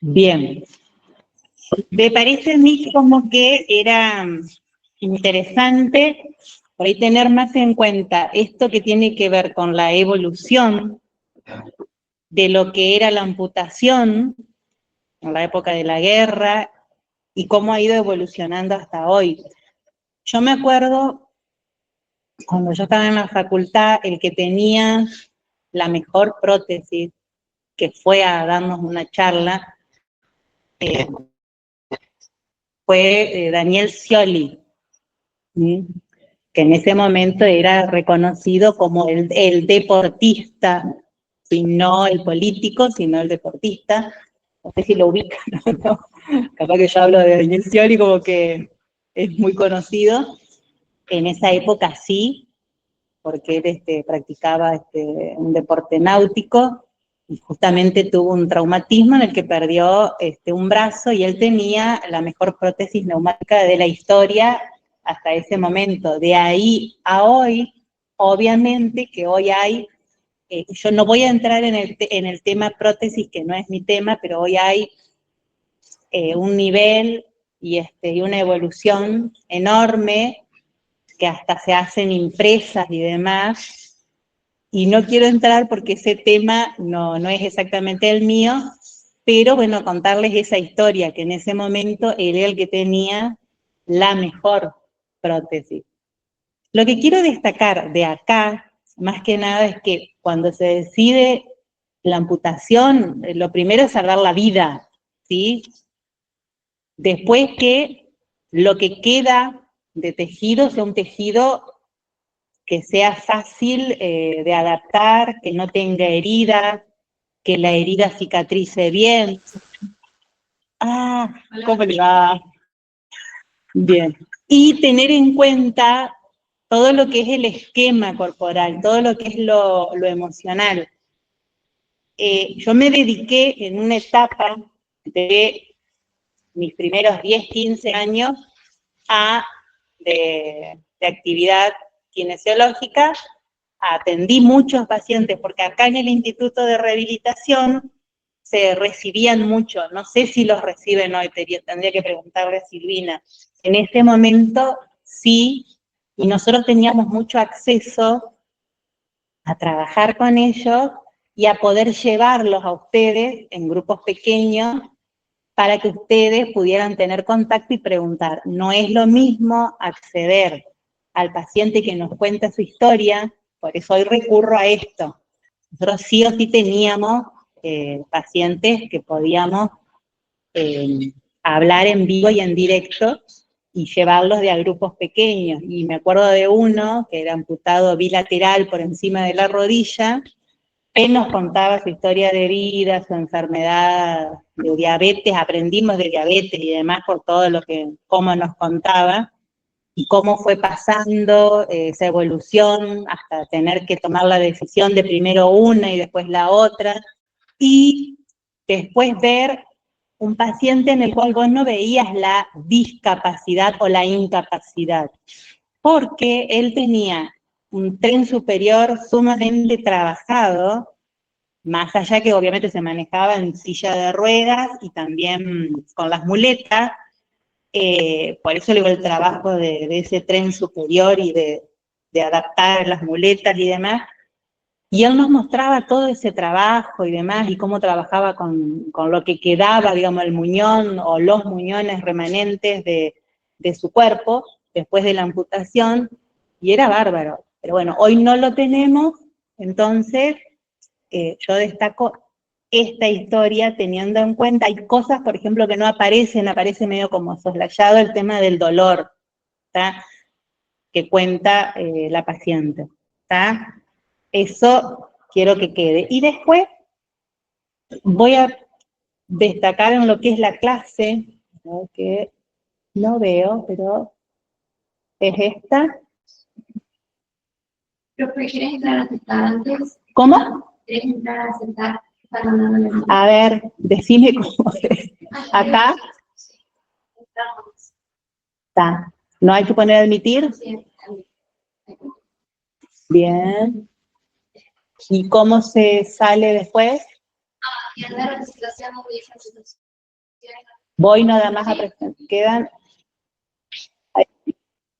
Bien. Me parece a mí como que era interesante por ahí tener más en cuenta esto que tiene que ver con la evolución de lo que era la amputación en la época de la guerra y cómo ha ido evolucionando hasta hoy. Yo me acuerdo, cuando yo estaba en la facultad, el que tenía la mejor prótesis, que fue a darnos una charla, fue Daniel Scioli, que en ese momento era reconocido como el deportista, y no el político, sino el deportista. No sé si lo ubican, ¿no? Capaz que yo hablo de Daniel Scioli como que es muy conocido. En esa época sí, porque él practicaba un deporte náutico y justamente tuvo un traumatismo en el que perdió un brazo y él tenía la mejor prótesis neumática de la historia hasta ese momento. De ahí a hoy, obviamente que hoy hay, yo no voy a entrar en el tema prótesis, que no es mi tema, pero hoy hay un nivel y una evolución enorme que hasta se hacen impresas y demás, y no quiero entrar porque ese tema no es exactamente el mío, pero bueno, contarles esa historia, que en ese momento él era el que tenía la mejor prótesis. Lo que quiero destacar de acá, más que nada, es que cuando se decide la amputación, lo primero es salvar la vida, ¿sí? Después que lo que queda de tejido sea un tejido que sea fácil de adaptar, que no tenga heridas, que la herida cicatrice bien. Ah, ¿cómo le va? Bien. Y tener en cuenta todo lo que es el esquema corporal, todo lo que es lo emocional. Yo me dediqué en una etapa de mis primeros 10, 15 años de actividad kinesiológica. Atendí muchos pacientes, porque acá en el Instituto de Rehabilitación se recibían mucho, no sé si los reciben hoy, tendría que preguntarle a Silvina. En ese momento sí, y nosotros teníamos mucho acceso a trabajar con ellos y a poder llevarlos a ustedes en grupos pequeños para que ustedes pudieran tener contacto y preguntar. No es lo mismo acceder al paciente que nos cuenta su historia, por eso hoy recurro a esto. Nosotros sí o sí teníamos pacientes que podíamos hablar en vivo y en directo y llevarlos de a grupos pequeños. Y me acuerdo de uno que era amputado bilateral por encima de la rodilla. Él nos contaba su historia de vida, su enfermedad de diabetes, aprendimos de diabetes y demás por todo lo que, cómo nos contaba, y cómo fue pasando esa evolución hasta tener que tomar la decisión de primero una y después la otra, y después ver un paciente en el cual vos no veías la discapacidad o la incapacidad, porque él tenía un tren superior sumamente trabajado, más allá que obviamente se manejaba en silla de ruedas y también con las muletas, por eso le digo el trabajo de ese tren superior y de adaptar las muletas y demás, y él nos mostraba todo ese trabajo y demás, y cómo trabajaba con lo que quedaba, digamos, el muñón o los muñones remanentes de su cuerpo después de la amputación, y era bárbaro. Pero bueno, hoy no lo tenemos, entonces yo destaco esta historia teniendo en cuenta, hay cosas, por ejemplo, que no aparecen, aparece medio como soslayado el tema del dolor, ¿tá? Que cuenta la paciente, ¿tá? Eso quiero que quede. Y después voy a destacar en lo que es la clase, ¿no? Que no veo, pero es esta. Profe, ¿quieres entrar a aceptar antes? ¿Cómo? ¿Quieres entrar a aceptar? A ver, decime cómo es. Acá. Está. ¿No hay que poner admitir? Bien. ¿Y cómo se sale después? Y andar en situación muy difícil. Voy nada más a presentar. Quedan.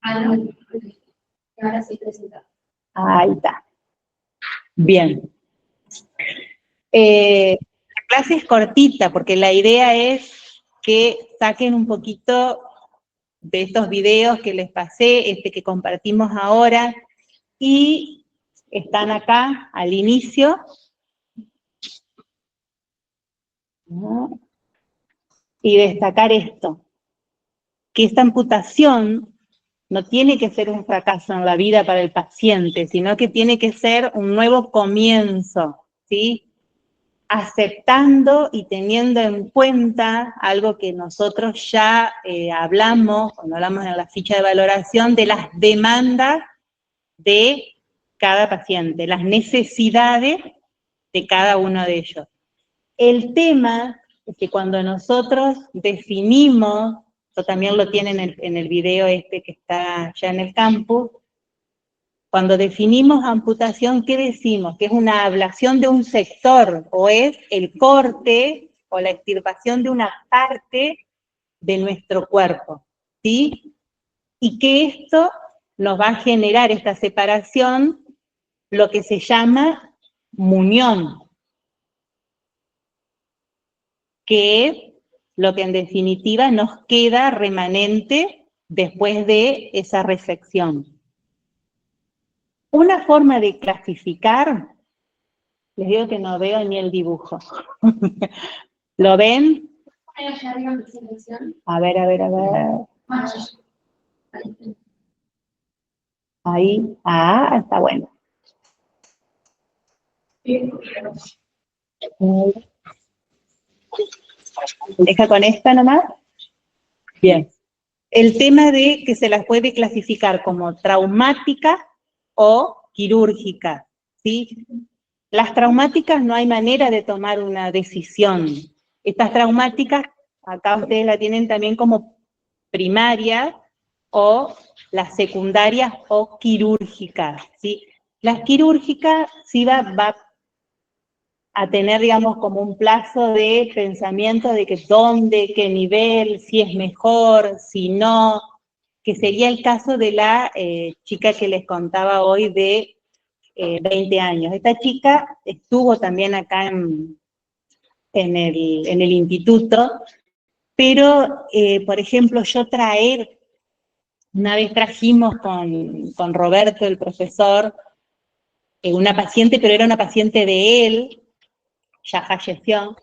Ahora sí presenta. Ahí está. Bien. La clase es cortita porque la idea es que saquen un poquito de estos videos que les pasé, que compartimos ahora, y están acá al inicio. ¿No? Y destacar esto, que esta amputación no tiene que ser un fracaso en la vida para el paciente, sino que tiene que ser un nuevo comienzo, ¿sí? Aceptando y teniendo en cuenta algo que nosotros ya hablamos, cuando hablamos en la ficha de valoración, de las demandas de cada paciente, las necesidades de cada uno de ellos. El tema es que cuando nosotros definimos, esto también lo tienen en el video que está ya en el campus, cuando definimos amputación, ¿qué decimos? ¿Que es una ablación de un sector o es el corte o la extirpación de una parte de nuestro cuerpo? ¿Sí? Y que esto nos va a generar, esta separación, lo que se llama muñón, que es lo que en definitiva nos queda remanente después de esa resección. Una forma de clasificar, les digo que no veo ni el dibujo. ¿Lo ven? Allá arriba en presentación. A ver. Ahí, está bueno. ¿Deja con esta nomás? Bien. El tema de que se las puede clasificar como traumáticas o quirúrgicas, ¿sí? Las traumáticas no hay manera de tomar una decisión. Estas traumáticas, acá ustedes la tienen también como primarias o las secundarias o quirúrgicas, ¿sí? Las quirúrgicas sí va a tener, digamos, como un plazo de pensamiento de que dónde, qué nivel, si es mejor, si no, que sería el caso de la chica que les contaba hoy de 20 años. Esta chica estuvo también acá en el instituto, pero, por ejemplo, una vez trajimos con Roberto, el profesor, una paciente, pero era una paciente de él, ya falleció,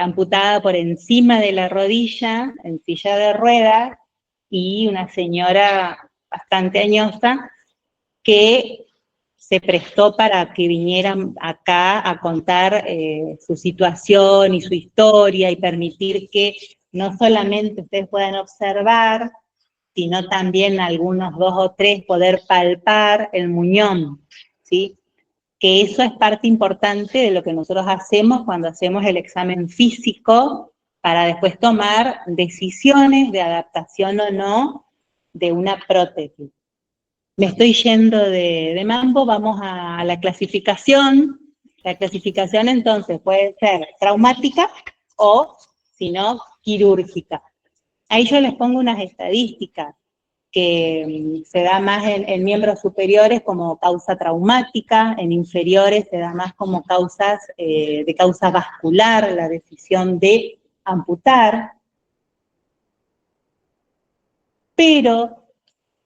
amputada por encima de la rodilla, en silla de ruedas, y una señora bastante añosa que se prestó para que vinieran acá a contar su situación y su historia y permitir que no solamente ustedes puedan observar, sino también algunos 2 o 3 poder palpar el muñón, ¿sí? Que eso es parte importante de lo que nosotros hacemos cuando hacemos el examen físico para después tomar decisiones de adaptación o no de una prótesis. Me estoy yendo de mambo, vamos a la clasificación. La clasificación entonces puede ser traumática o, si no, quirúrgica. Ahí yo les pongo unas estadísticas que se da más en miembros superiores como causa traumática, en inferiores se da más como causas de causa vascular, la decisión de amputar. Pero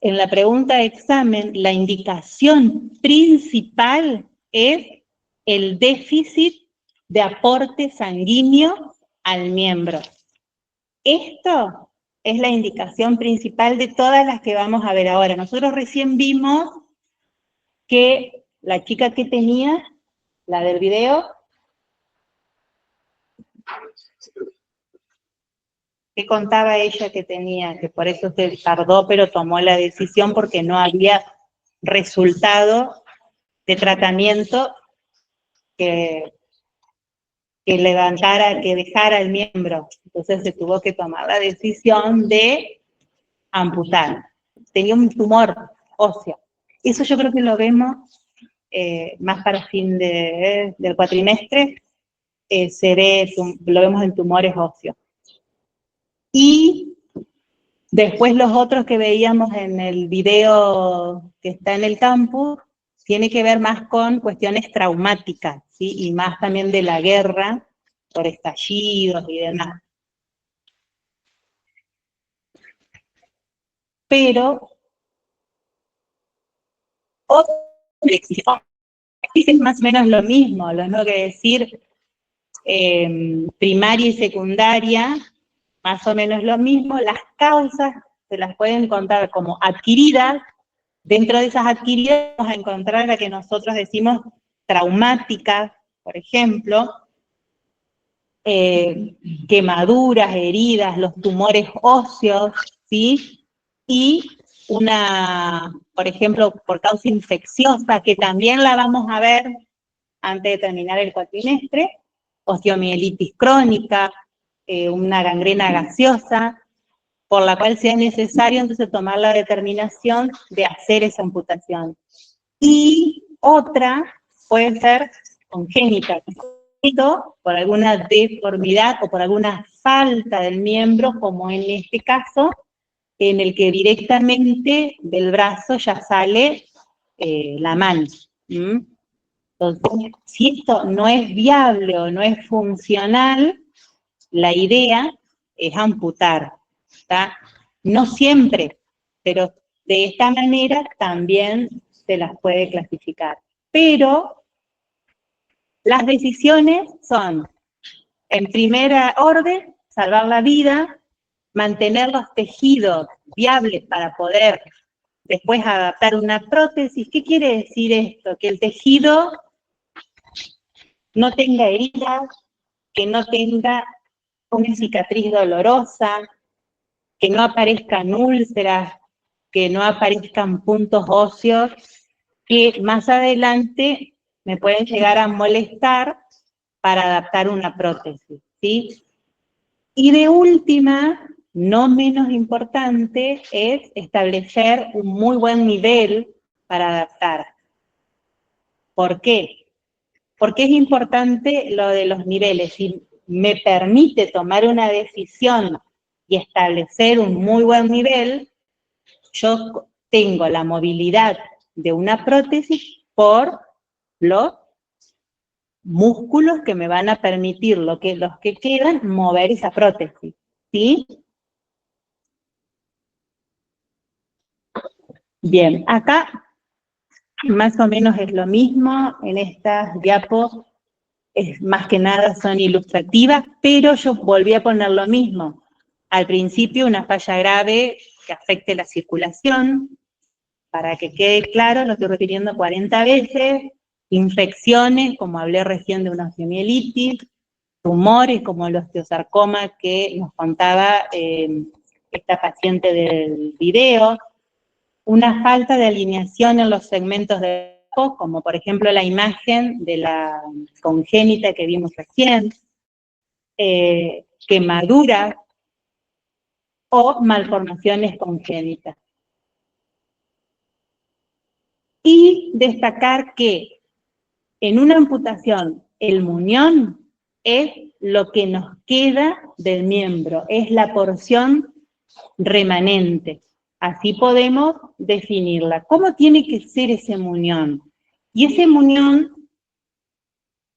en la pregunta de examen, la indicación principal es el déficit de aporte sanguíneo al miembro. Esto es la indicación principal de todas las que vamos a ver ahora. Nosotros recién vimos que la chica que tenía, la del video, que contaba ella que tenía, que por eso se tardó, pero tomó la decisión porque no había resultado de tratamiento que levantara, que dejara el miembro. Entonces se tuvo que tomar la decisión de amputar. Tenía un tumor óseo. Eso yo creo que lo vemos más para fin del cuatrimestre, lo vemos en tumores óseos. Y después los otros que veíamos en el video que está en el campus, tiene que ver más con cuestiones traumáticas, ¿sí? Y más también de la guerra, por estallidos y demás. Pero, otra lección, es más o menos lo mismo, lo mismo que decir primaria y secundaria, más o menos lo mismo. Las causas se las pueden contar como adquiridas. Dentro de esas adquiridas vamos a encontrar la que nosotros decimos traumáticas, por ejemplo, quemaduras, heridas, los tumores óseos, ¿sí? Y por ejemplo, por causa infecciosa, que también la vamos a ver antes de terminar el cuatrimestre, osteomielitis crónica, una gangrena gaseosa, por la cual sea necesario entonces tomar la determinación de hacer esa amputación. Y otra puede ser congénita, por alguna deformidad o por alguna falta del miembro, como en este caso, en el que directamente del brazo ya sale la mano. Entonces, si esto no es viable o no es funcional, la idea es amputar, ¿está? No siempre, pero de esta manera también se las puede clasificar. Pero las decisiones son, en primera orden, salvar la vida, mantener los tejidos viables para poder después adaptar una prótesis. ¿Qué quiere decir esto? Que el tejido no tenga heridas, que no tenga una cicatriz dolorosa, que no aparezcan úlceras, que no aparezcan puntos óseos, que más adelante me pueden llegar a molestar para adaptar una prótesis, ¿sí? Y de última, no menos importante, es establecer un muy buen nivel para adaptar. ¿Por qué? Porque es importante lo de los niveles. Si me permite tomar una decisión y establecer un muy buen nivel, yo tengo la movilidad de una prótesis por los músculos que me van a permitir, los que quedan, mover esa prótesis, ¿sí? Bien, acá más o menos es lo mismo, en estas diapos más que nada son ilustrativas, pero yo volví a poner lo mismo. Al principio una falla grave que afecte la circulación, para que quede claro, lo estoy repitiendo 40 veces, infecciones, como hablé recién de una osteomielitis, tumores como el osteosarcoma que nos contaba esta paciente del video, una falta de alineación en los segmentos de cuerpo, como por ejemplo la imagen de la congénita que vimos recién, quemaduras o malformaciones congénitas. Y destacar que en una amputación el muñón es lo que nos queda del miembro, es la porción remanente. Así podemos definirla. ¿Cómo tiene que ser ese muñón? Y ese muñón,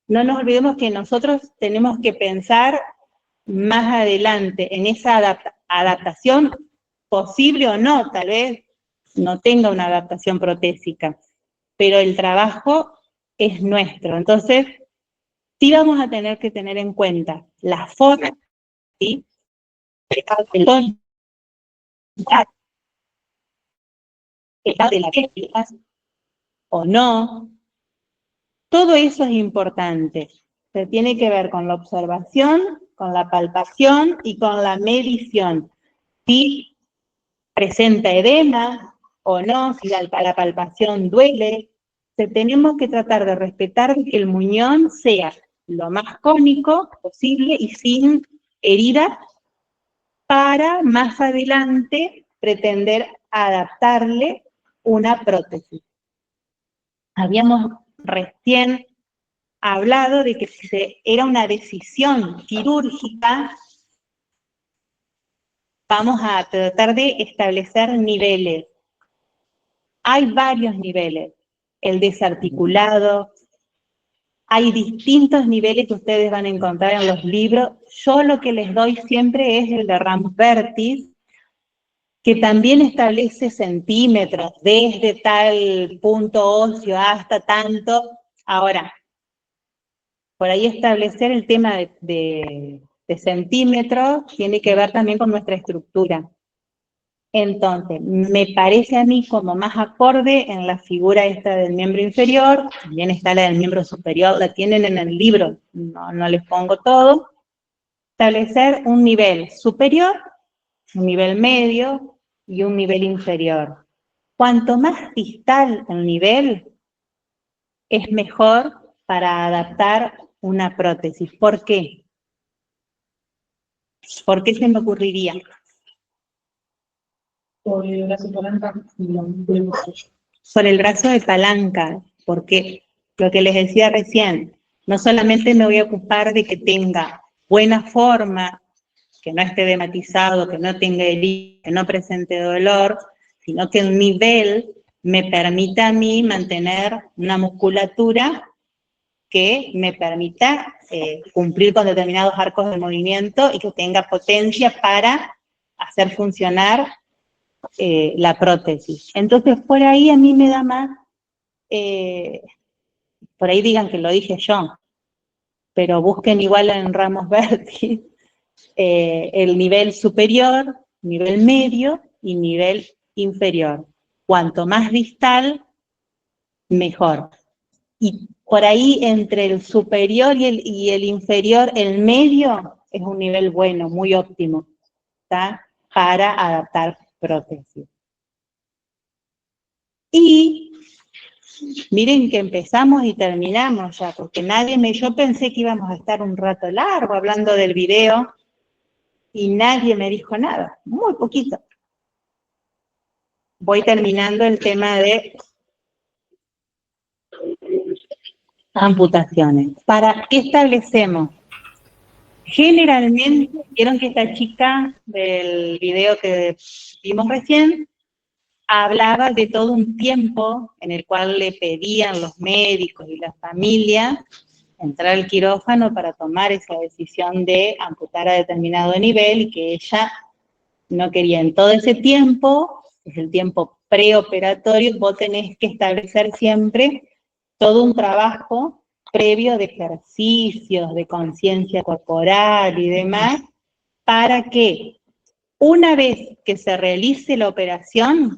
no nos olvidemos que nosotros tenemos que pensar más adelante en esa adaptación posible o no, tal vez no tenga una adaptación protésica, pero el trabajo es nuestro. Entonces, sí vamos a tener que tener en cuenta la forma, ¿sí? El tono, de la técnica o no. Todo eso es importante. Se tiene que ver con la observación, con la palpación y con la medición. Si presenta edema o no, si la palpación duele, tenemos que tratar de respetar que el muñón sea lo más cónico posible y sin heridas para más adelante pretender adaptarle una prótesis. Habíamos recién hablado de que si era una decisión quirúrgica, vamos a tratar de establecer niveles. Hay varios niveles. El desarticulado, hay distintos niveles que ustedes van a encontrar en los libros. Yo lo que les doy siempre es el de Ramos Vertis, que también establece centímetros, desde tal punto óseo hasta tanto. Ahora, por ahí establecer el tema de centímetros tiene que ver también con nuestra estructura. Entonces, me parece a mí como más acorde en la figura esta del miembro inferior, también está la del miembro superior, la tienen en el libro, no les pongo todo, establecer un nivel superior, un nivel medio y un nivel inferior. Cuanto más distal el nivel, es mejor para adaptar una prótesis. ¿Por qué? ¿Por qué se me ocurriría? Por el brazo palanca. Por el brazo de palanca, porque lo que les decía recién, no solamente me voy a ocupar de que tenga buena forma, que no esté dematizado, que no tenga herida, que no presente dolor, sino que el nivel me permita a mí mantener una musculatura que me permita cumplir con determinados arcos de movimiento y que tenga potencia para hacer funcionar la prótesis. Entonces, por ahí a mí me da más, por ahí digan que lo dije yo, pero busquen igual en Ramos Vertis el nivel superior, nivel medio y nivel inferior. Cuanto más distal, mejor. Y por ahí entre el superior y el inferior, el medio es un nivel bueno, muy óptimo, ¿tá? Para adaptar prótesis. Y miren que empezamos y terminamos ya, porque yo pensé que íbamos a estar un rato largo hablando del video y nadie me dijo nada, muy poquito. Voy terminando el tema de amputaciones. ¿Para qué establecemos? Generalmente, vieron que esta chica del video que vimos recién hablaba de todo un tiempo en el cual le pedían los médicos y la familia entrar al quirófano para tomar esa decisión de amputar a determinado nivel y que ella no quería. En todo ese tiempo, es el tiempo preoperatorio, vos tenés que establecer siempre todo un trabajo previo de ejercicios, de conciencia corporal y demás, para que una vez que se realice la operación,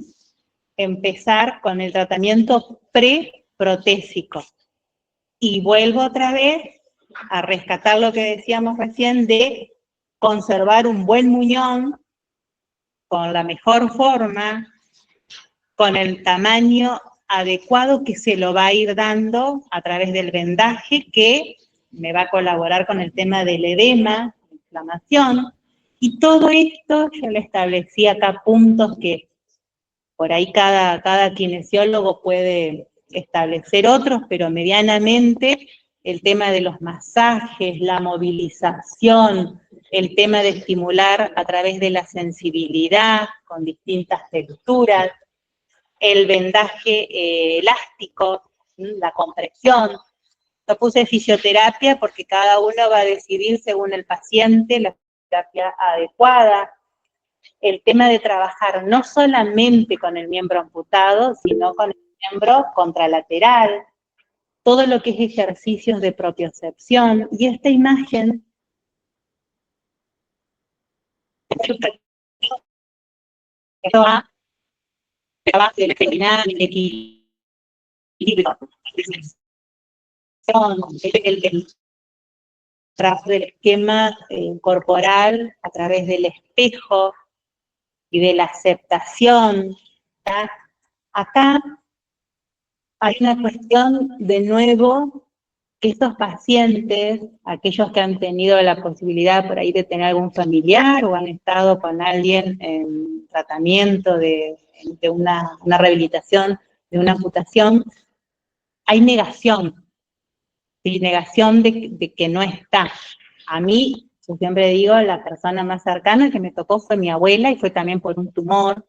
empezar con el tratamiento preprotésico. Y vuelvo otra vez a rescatar lo que decíamos recién de conservar un buen muñón con la mejor forma, con el tamaño adecuado que se lo va a ir dando a través del vendaje que me va a colaborar con el tema del edema, inflamación, y todo esto yo le establecí acá puntos que por ahí cada kinesiólogo puede establecer otros, pero medianamente el tema de los masajes, la movilización, el tema de estimular a través de la sensibilidad con distintas texturas, el vendaje elástico, la compresión. Yo puse fisioterapia porque cada uno va a decidir según el paciente la terapia adecuada. El tema de trabajar no solamente con el miembro amputado, sino con el miembro contralateral, todo lo que es ejercicios de propiocepción. Y esta imagen el equilibrio, el trabajo del esquema corporal a través del espejo y de la aceptación. ¿Tá? Acá hay una cuestión, de nuevo, que estos pacientes, aquellos que han tenido la posibilidad por ahí de tener algún familiar o han estado con alguien en tratamiento de una rehabilitación, de una amputación, hay negación, ¿sí? Negación de que no está. A mí, Yo siempre digo, la persona más cercana que me tocó fue mi abuela, y fue también por un tumor,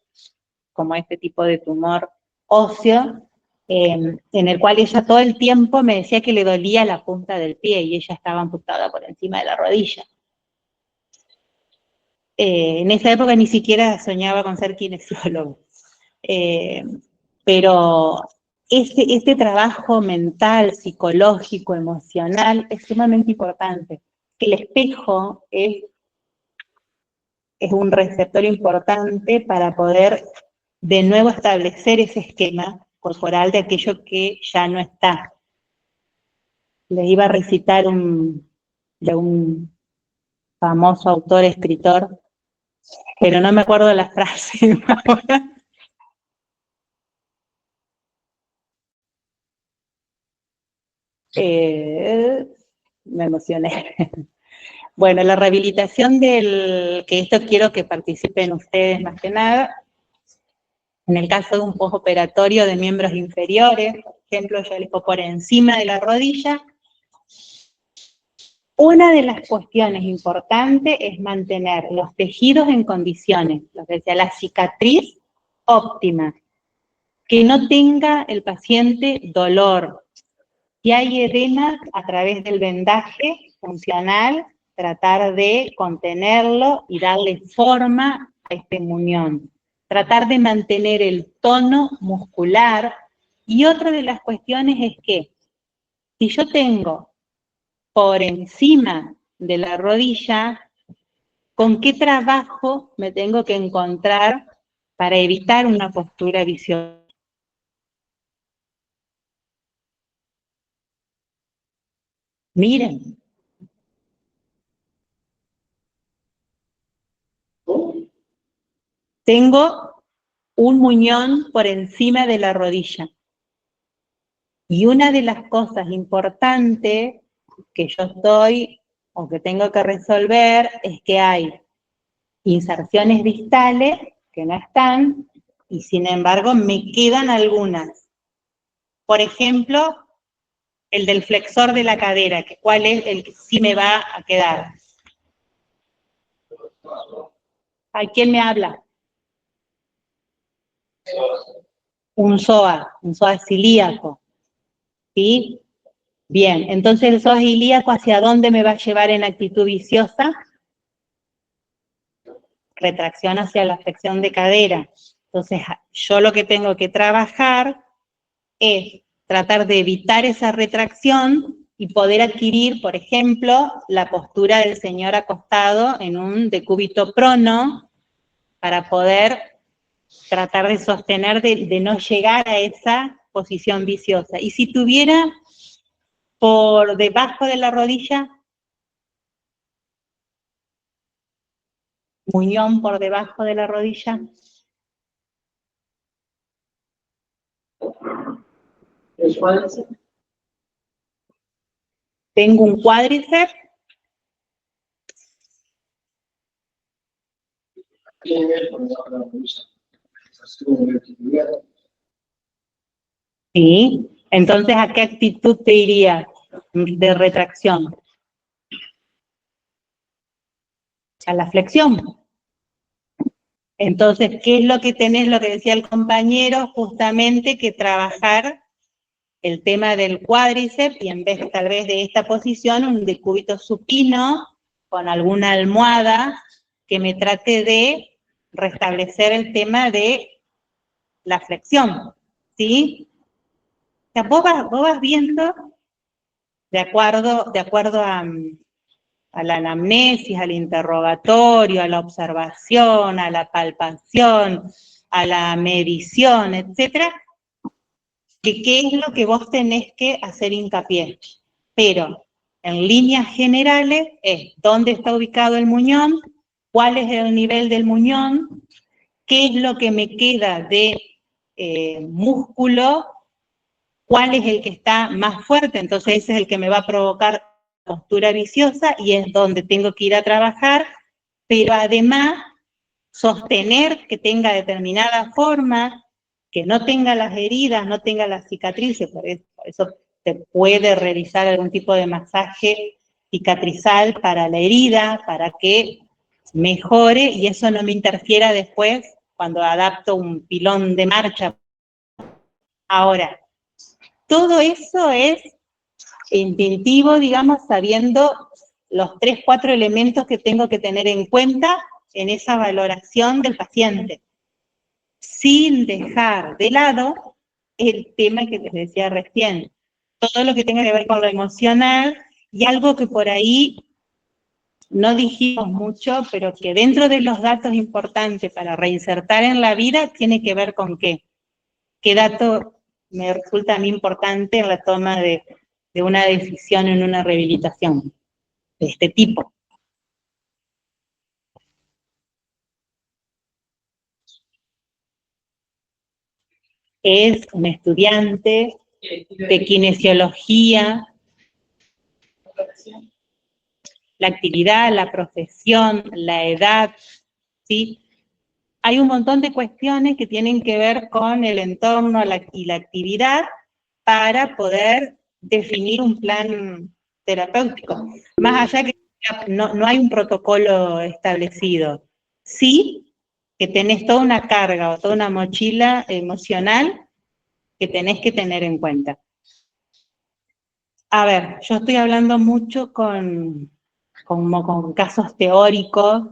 como este tipo de tumor óseo, en el cual ella todo el tiempo me decía que le dolía la punta del pie, y ella estaba amputada por encima de la rodilla. En esa época ni siquiera soñaba con ser kinesiólogo. Pero este trabajo mental, psicológico, emocional, es sumamente importante. El espejo es un receptor importante para poder de nuevo establecer ese esquema corporal de aquello que ya no está. Les iba a recitar de un famoso autor, escritor, pero no me acuerdo de la frase ahora. Me emocioné. Bueno, la rehabilitación que esto quiero que participen ustedes más que nada. En el caso de un postoperatorio de miembros inferiores, por ejemplo, yo elijo por encima de la rodilla. Una de las cuestiones importantes es mantener los tejidos en condiciones, lo que sea la cicatriz óptima, que no tenga el paciente dolor. Si hay edema, a través del vendaje funcional, tratar de contenerlo y darle forma a este muñón. Tratar de mantener el tono muscular. Y otra de las cuestiones es que, si yo tengo por encima de la rodilla, ¿con qué trabajo me tengo que encontrar para evitar una postura viciosa? Miren. Tengo un muñón por encima de la rodilla. Y una de las cosas importantes que yo estoy o que tengo que resolver es que hay inserciones distales que no están, y sin embargo me quedan algunas. Por ejemplo, el del flexor de la cadera, que cuál es el que sí me va a quedar. ¿A quién me habla? Un psoas ilíaco. ¿Sí? Bien, entonces el psoas ilíaco, ¿hacia dónde me va a llevar en actitud viciosa? Retracción hacia la flexión de cadera. Entonces, yo lo que tengo que trabajar es tratar de evitar esa retracción y poder adquirir, por ejemplo, la postura del señor acostado en un decúbito prono, para poder tratar de sostener, de no llegar a esa posición viciosa. Y si tuviera por debajo de la rodilla, muñón por debajo de la rodilla, tengo un cuádriceps, ¿sí? Entonces, ¿a qué actitud te iría de retracción? A la flexión. Entonces, ¿qué es lo que tenés, lo que decía el compañero, justamente que trabajar el tema del cuádriceps, y en vez tal vez de esta posición, un decúbito supino con alguna almohada que me trate de restablecer el tema de la flexión, ¿sí? O sea, vos vas viendo, de acuerdo a la anamnesis, al interrogatorio, a la observación, a la palpación, a la medición, etcétera, que qué es lo que vos tenés que hacer hincapié. Pero, en líneas generales, es dónde está ubicado el muñón, cuál es el nivel del muñón, qué es lo que me queda de músculo, cuál es el que está más fuerte, entonces ese es el que me va a provocar postura viciosa, y es donde tengo que ir a trabajar, pero además sostener que tenga determinada forma, que no tenga las heridas, no tenga las cicatrices. Por eso se puede realizar algún tipo de masaje cicatrizal para la herida, para que mejore y eso no me interfiera después cuando adapto un pilón de marcha. Ahora, todo eso es instintivo, digamos, sabiendo los 3, 4 elementos que tengo que tener en cuenta en esa valoración del paciente, sin dejar de lado el tema que les decía recién, todo lo que tenga que ver con lo emocional y algo que por ahí no dijimos mucho, pero que dentro de los datos importantes para reinsertar en la vida tiene que ver con qué dato me resulta a mí importante en la toma de una decisión en una rehabilitación de este tipo. Es un estudiante de kinesiología, la actividad, la profesión, la edad, ¿sí? Hay un montón de cuestiones que tienen que ver con el entorno y la actividad para poder definir un plan terapéutico. Más allá que no hay un protocolo establecido. Sí que tenés toda una carga o toda una mochila emocional que tenés que tener en cuenta. A ver, yo estoy hablando mucho con casos teóricos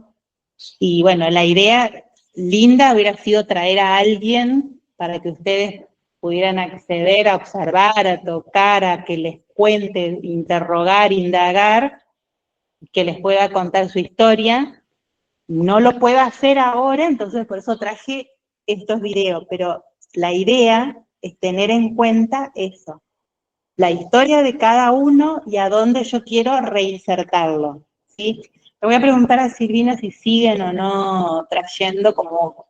y bueno, la idea linda hubiera sido traer a alguien para que ustedes pudieran acceder a observar, a tocar, a que les cuente, interrogar, indagar, que les pueda contar su historia. No lo puedo hacer ahora, entonces por eso traje estos videos, pero la idea es tener en cuenta eso, la historia de cada uno y a dónde yo quiero reinsertarlo, ¿sí? Le voy a preguntar a Silvina si siguen o no trayendo,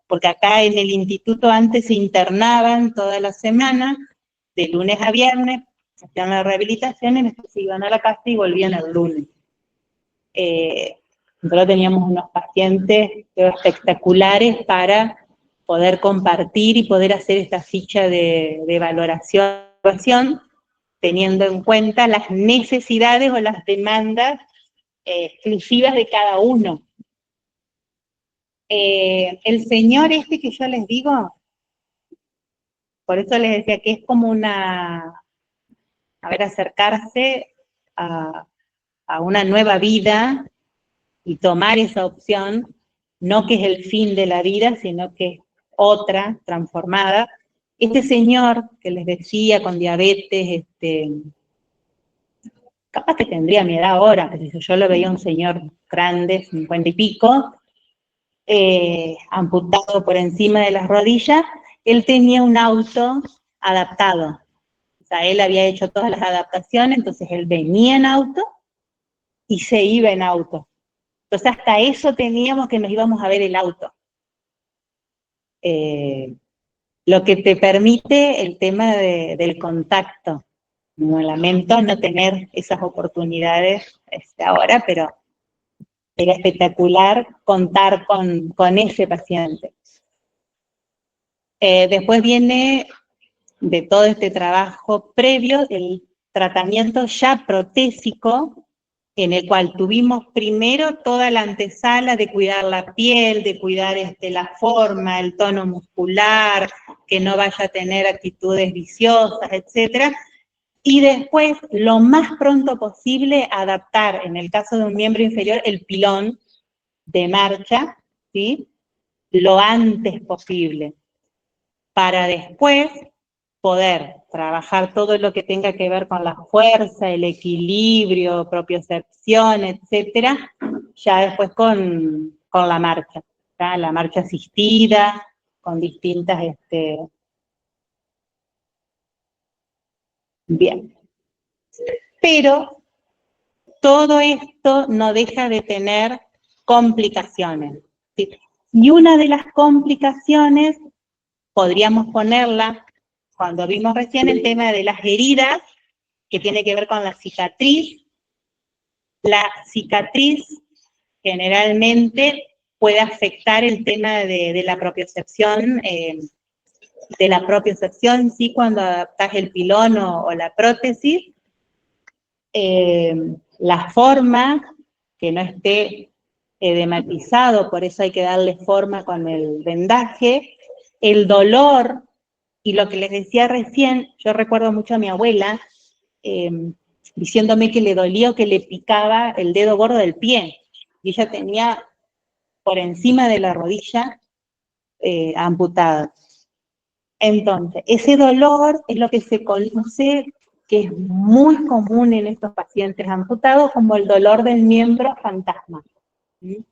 porque acá en el instituto antes se internaban toda la semana, de lunes a viernes, hacían la rehabilitación y después se iban a la casa y volvían el lunes. Nosotros teníamos unos pacientes espectaculares para poder compartir y poder hacer esta ficha de valoración, teniendo en cuenta las necesidades o las demandas exclusivas de cada uno. El señor este que yo les digo, por eso les decía que es como acercarse a una nueva vida y tomar esa opción, no que es el fin de la vida, sino que es otra, transformada. Este señor que les decía con diabetes, capaz que tendría mi edad ahora, pero yo lo veía un señor grande, 50 y pico, amputado por encima de las rodillas, él tenía un auto adaptado. O sea, él había hecho todas las adaptaciones, entonces él venía en auto y se iba en auto. Entonces hasta eso teníamos que nos íbamos a ver el auto. Lo que te permite el tema del contacto. No, lamento no tener esas oportunidades ahora, pero era espectacular contar con ese paciente. Después viene de todo este trabajo previo el tratamiento ya protésico, en el cual tuvimos primero toda la antesala de cuidar la piel, de cuidar la forma, el tono muscular, que no vaya a tener actitudes viciosas, etcétera. Y después, lo más pronto posible, adaptar, en el caso de un miembro inferior, el pilón de marcha, ¿sí? Lo antes posible, para después poder trabajar todo lo que tenga que ver con la fuerza, el equilibrio, propiocepción, etcétera, ya después con la marcha, ¿tá? La marcha asistida, con distintas, bien. Pero todo esto no deja de tener complicaciones, ¿sí? Y una de las complicaciones, podríamos ponerla, cuando vimos recién el tema de las heridas, que tiene que ver con la cicatriz. La cicatriz generalmente puede afectar el tema de la propiocepción, sí, cuando adaptas el pilón o la prótesis. la forma, que no esté edematizado, por eso hay que darle forma con el vendaje, el dolor, y lo que les decía recién, yo recuerdo mucho a mi abuela, diciéndome que le dolía o que le picaba el dedo gordo del pie, y ella tenía por encima de la rodilla amputada. Entonces, ese dolor es lo que se conoce, que es muy común en estos pacientes amputados, como el dolor del miembro fantasma. ¿Sí?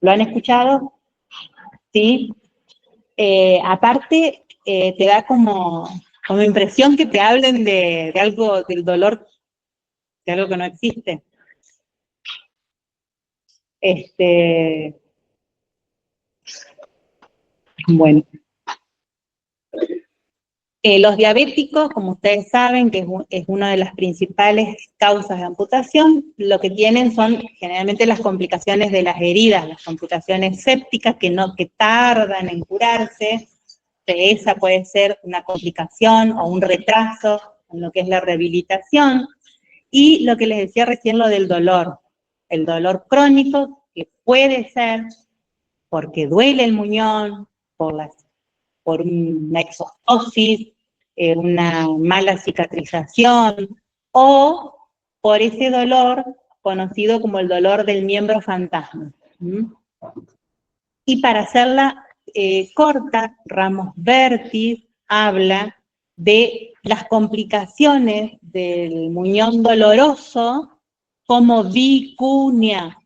¿Lo han escuchado? Sí. Aparte, te da como impresión que te hablen de algo, del dolor, de algo que no existe. Bueno. Los diabéticos, como ustedes saben, que es una de las principales causas de amputación, lo que tienen son generalmente las complicaciones de las heridas, las complicaciones sépticas que tardan en curarse. Esa puede ser una complicación o un retraso en lo que es la rehabilitación. Y lo que les decía recién, lo del dolor. El dolor crónico, que puede ser porque duele el muñón, por una exostosis, una mala cicatrización, o por ese dolor conocido como el dolor del miembro fantasma. Y para hacerla corta, Ramos Bertis habla de las complicaciones del muñón doloroso como vicuña.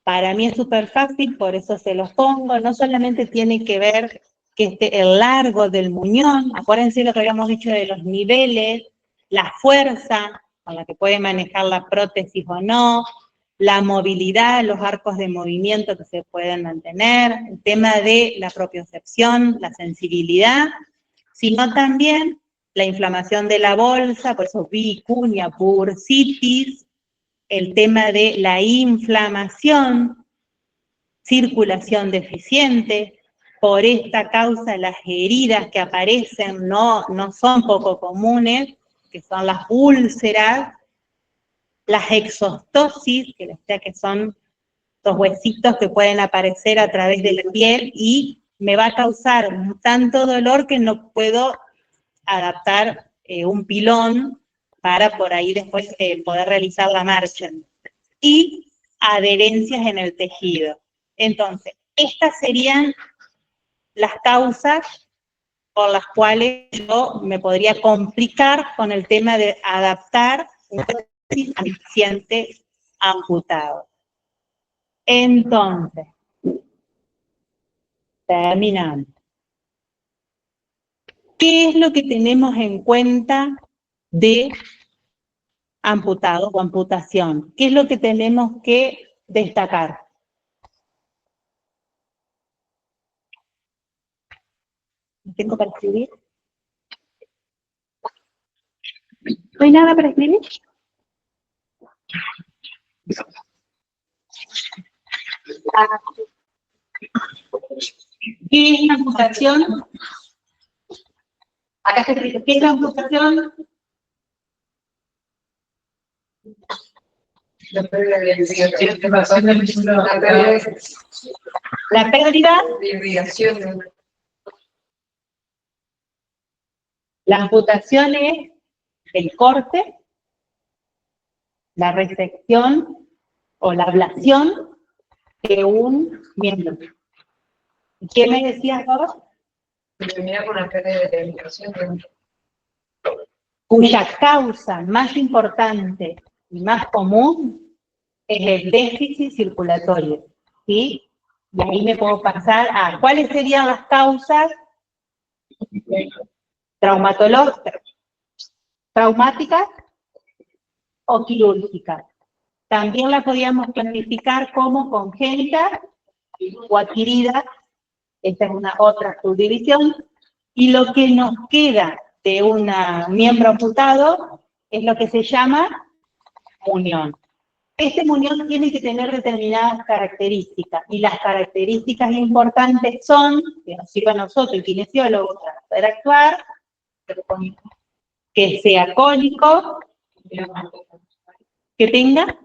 Para mí es súper fácil, por eso se los pongo. No solamente tiene que ver que el largo del muñón, acuérdense lo que habíamos dicho de los niveles, la fuerza con la que puede manejar la prótesis o no, la movilidad, los arcos de movimiento que se pueden mantener, el tema de la propiocepción, la sensibilidad, sino también la inflamación de la bolsa, por eso vicuña, bursitis, el tema de la inflamación, circulación deficiente. Por esta causa las heridas que aparecen no son poco comunes, que son las úlceras, las exostosis, que son los huesitos que pueden aparecer a través de la piel y me va a causar tanto dolor que no puedo adaptar un pilón para por ahí después poder realizar la marcha. Y adherencias en el tejido. Entonces, estas serían las causas por las cuales yo me podría complicar con el tema de adaptar un paciente amputado. Entonces, terminando. ¿Qué es lo que tenemos en cuenta de amputado o amputación? ¿Qué es lo que tenemos que destacar? ¿No tengo para escribir? ¿No hay nada para escribir? ¿Qué es la amputación? Acá está escrito, ¿qué es la amputación? La pérdida de La pérdida de irrigación. La amputación es el corte, la resección o la ablación de un miembro. ¿Qué me decías vos? Termina con la pérdida de irrigación. Cuya causa más importante y más común es el déficit circulatorio, ¿sí? Y ahí me puedo pasar a cuáles serían las causas traumáticas o quirúrgicas. También la podíamos clasificar como congénitas o adquiridas, esta es una otra subdivisión, y lo que nos queda de un miembro amputado es lo que se llama muñón. Este muñón tiene que tener determinadas características, y las características importantes son, que nos sirve a nosotros, el kinesiólogo, para poder actuar, que sea cónico, que tenga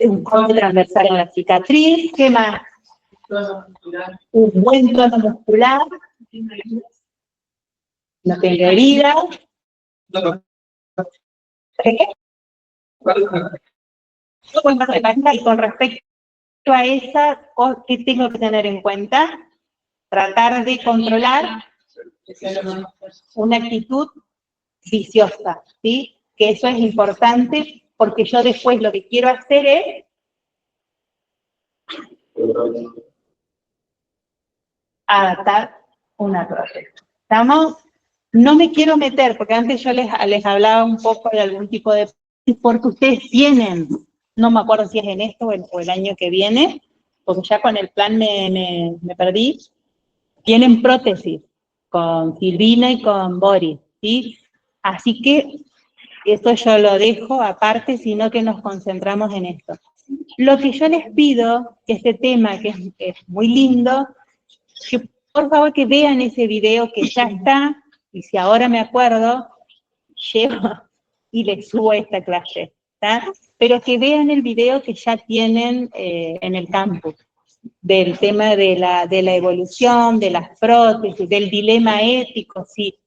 un corte transversal en la cicatriz, ¿qué más? Un buen tono muscular, no tenga heridas. ¿Qué? Y con respecto a esa, ¿qué tengo que tener en cuenta? Tratar de controlar una actitud viciosa, ¿sí? Que eso es importante porque yo después lo que quiero hacer es adaptar una prótesis. ¿Estamos? No me quiero meter, porque antes yo les hablaba un poco de algún tipo de... Porque ustedes tienen, no me acuerdo si es en esto o el año que viene, porque ya con el plan me perdí, tienen prótesis con Silvina y con Boris, ¿sí? Así que eso yo lo dejo aparte, sino que nos concentramos en esto. Lo que yo les pido, que este tema, que es muy lindo, que por favor que vean ese video que ya está, y si ahora me acuerdo, llevo y les subo esta clase, ¿está? Pero que vean el video que ya tienen en el campus, del tema de la evolución, de las prótesis, del dilema ético, si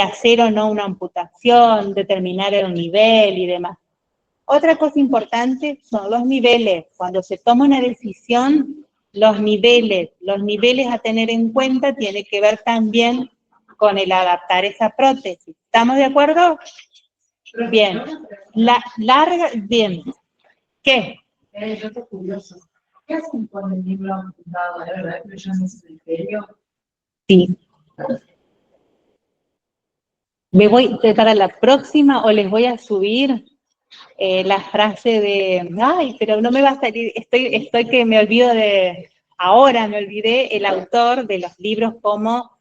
hacer o no una amputación, determinar el nivel y demás. Otra cosa importante son los niveles. Cuando se toma una decisión, los niveles a tener en cuenta tiene que ver también con el adaptar esa prótesis. ¿Estamos de acuerdo? Bien. Bien. ¿Qué? Yo estoy curioso. ¿Qué hacen con el libro apuntado? ¿De verdad que yo no sé en serio? Sí. Me voy para la próxima o les voy a subir la frase de, ay, pero no me va a salir, estoy que me olvido de, ahora me olvidé el autor de los libros como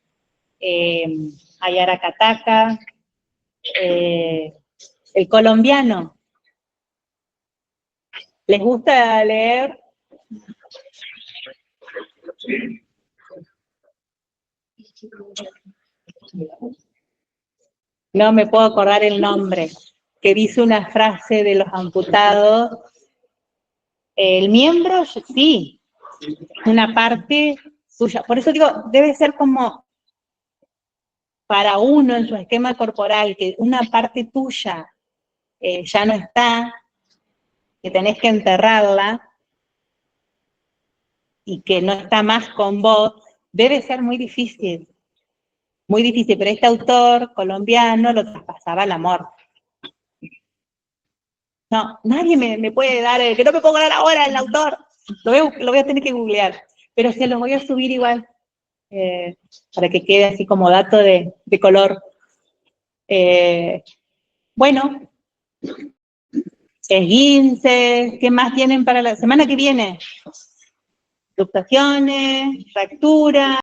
Ayara Kataka, el colombiano. ¿Les gusta leer? No me puedo acordar el nombre, que dice una frase de los amputados. El miembro, sí, una parte suya. Por eso digo, debe ser como para uno en su esquema corporal, que una parte tuya ya no está, que tenés que enterrarla y que no está más con vos, debe ser muy difícil, pero este autor colombiano lo traspasaba al amor. No, nadie me puede dar, que no me puedo dar ahora el autor, lo voy a tener que googlear, pero se los voy a subir igual, para que quede así como dato de color. Bueno, esguinces, ¿qué más tienen para la semana que viene? Fluctuaciones, fracturas.